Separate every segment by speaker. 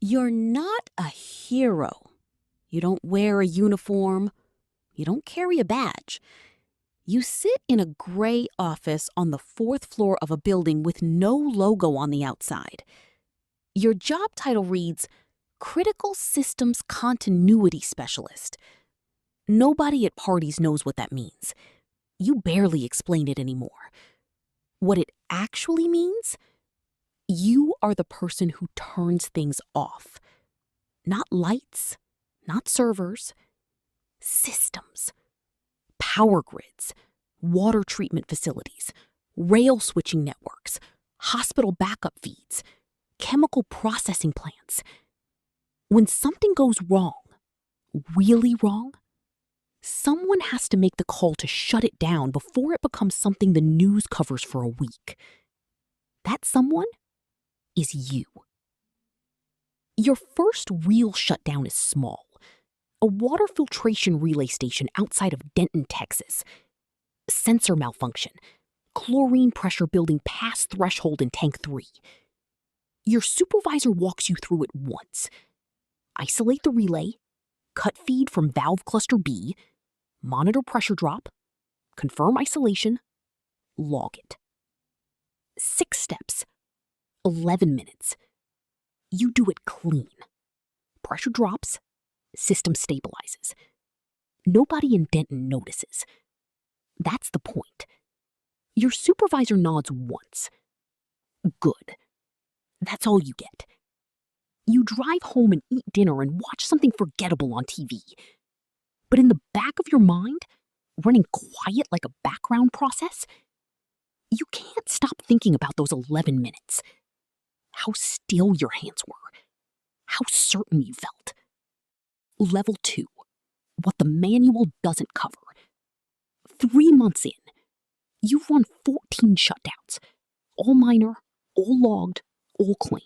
Speaker 1: You're not a hero. You don't wear a uniform. You don't carry a badge. You sit in a gray office on the fourth floor of a building with no logo on the outside. Your job title reads Critical Systems Continuity Specialist. Nobody at parties knows what that means. You barely explain it anymore. What it actually means? You are the person who turns things off. Not lights, not servers, systems. Power grids, water treatment facilities, rail switching networks, hospital backup feeds, chemical processing plants. When something goes wrong, really wrong, someone has to make the call to shut it down before it becomes something the news covers for a week. That someone is you. Your first real shutdown is small. A water filtration relay station outside of Denton, Texas. Sensor malfunction. Chlorine pressure building past threshold in tank 3. Your supervisor walks you through it once. Isolate the relay, cut feed from valve cluster B, monitor pressure drop, confirm isolation, log it. 6 steps, 11 minutes. You do it clean. Pressure drops, system stabilizes. Nobody in Denton notices. That's the point. Your supervisor nods once. Good. That's all you get. You drive home and eat dinner and watch something forgettable on TV. But in the back of your mind, running quiet like a background process, you can't stop thinking about those 11 minutes. How still your hands were. How certain you felt. Level 2. What the manual doesn't cover. 3 months in, you've run 14 shutdowns. All minor, all logged, all clean.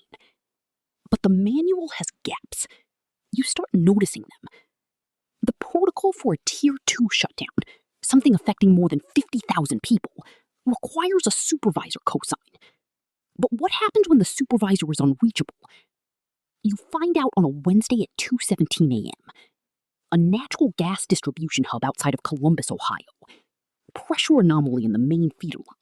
Speaker 1: But the manual has gaps. You start noticing them. The protocol for a Tier 2 shutdown, something affecting more than 50,000 people, requires a supervisor cosign. But what happens when the supervisor is unreachable? You find out on a Wednesday at 2:17 a.m. A natural gas distribution hub outside of Columbus, Ohio. Pressure anomaly in the main feeder line.